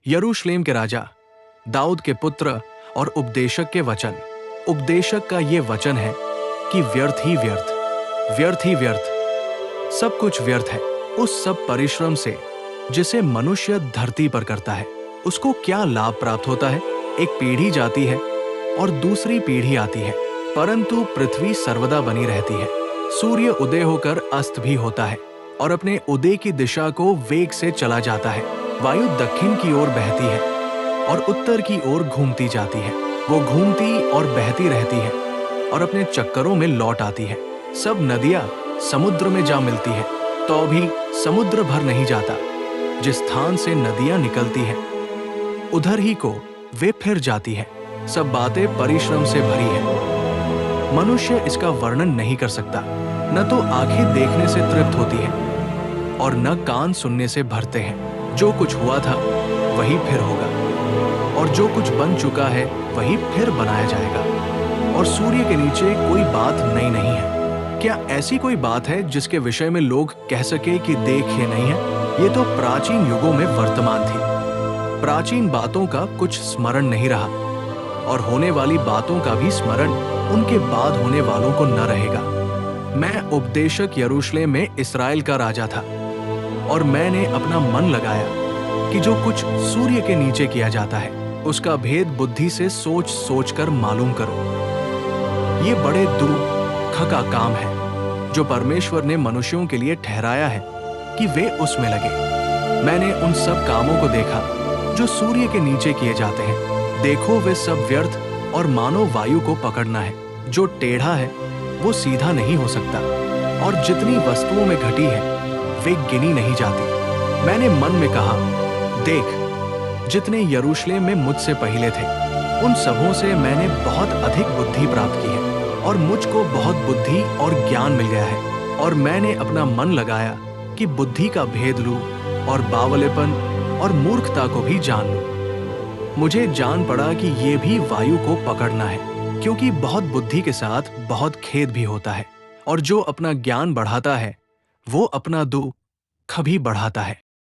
यरूशलेम के राजा दाऊद के पुत्र और उपदेशक के वचन। उपदेशक का ये वचन है कि व्यर्थ ही व्यर्थ, व्यर्थ ही व्यर्थ, सब कुछ व्यर्थ है उस सब परिश्रम से जिसे मनुष्य धरती पर करता है। उसको क्या लाभ प्राप्त होता है? एक पीढ़ी जाती है और दूसरी पीढ़ी आती है, परंतु पृथ्वी सर्वदा बनी रहती है। सूर्य उदय होकर अस्त भी होता है और अपने उदय की दिशा को वेग से चला जाता है। वायु दक्षिण की ओर बहती है और उत्तर की ओर घूमती जाती है। वो घूमती और बहती रहती है और अपने चक्करों में लौट आती है। सब नदियां समुद्र में जा मिलती है तो भी समुद्र भर नहीं जाता। जिस स्थान से नदियां निकलती हैं उधर ही को वे फिर जाती है। सब बातें परिश्रम से भरी है, मनुष्य इसका वर्णन नहीं कर सकता। न तो आंखें देखने से तृप्त होती है और न कान सुनने से भरते हैं। जो कुछ हुआ था वही फिर होगा और जो कुछ बन चुका है वही फिर बनाया जाएगा। और सूर्य के नीचे कोई बात नई नहीं है। क्या ऐसी कोई बात है जिसके विषय में लोग कह सके कि देख ये नहीं है? ये तो प्राचीन युगों में वर्तमान थी। प्राचीन बातों का कुछ स्मरण नहीं रहा और होने वाली बातों का भी स्मरण उनके बाद होने वालों को न रहेगा। मैं उपदेशक यरूशलेम में इस्राएल का राजा था और मैंने अपना मन लगाया कि जो कुछ सूर्य के नीचे किया जाता है उसका भेद बुद्धि से सोच सोच कर मालूम करो। ये बड़े दुख का काम है जो परमेश्वर ने मनुष्यों के लिए ठहराया है कि वे उसमें लगे। मैंने उन सब कामों को देखा जो सूर्य के नीचे किए जाते हैं। देखो वे सब व्यर्थ और मानो वायु को पकड़ना है। जो टेढ़ा है वो सीधा नहीं हो सकता और जितनी वस्तुओं में घटी है वे गिनी नहीं जाती। मैंने मन में कहा, देख, जितने यरूशलेम में मुझसे पहले थे उन सबों से मैंने बहुत अधिक बुद्धि प्राप्त की है और मुझको बहुत बुद्धि और ज्ञान मिल गया है। और मैंने अपना मन लगाया कि बुद्धि का भेद लूं और बावलेपन और मूर्खता को भी जान लूं। मुझे जान पड़ा कि ये भी वायु को पकड़ना है, क्योंकि बहुत बुद्धि के साथ बहुत खेद भी होता है और जो अपना ज्ञान बढ़ाता है वो अपना दुख भी बढ़ाता है।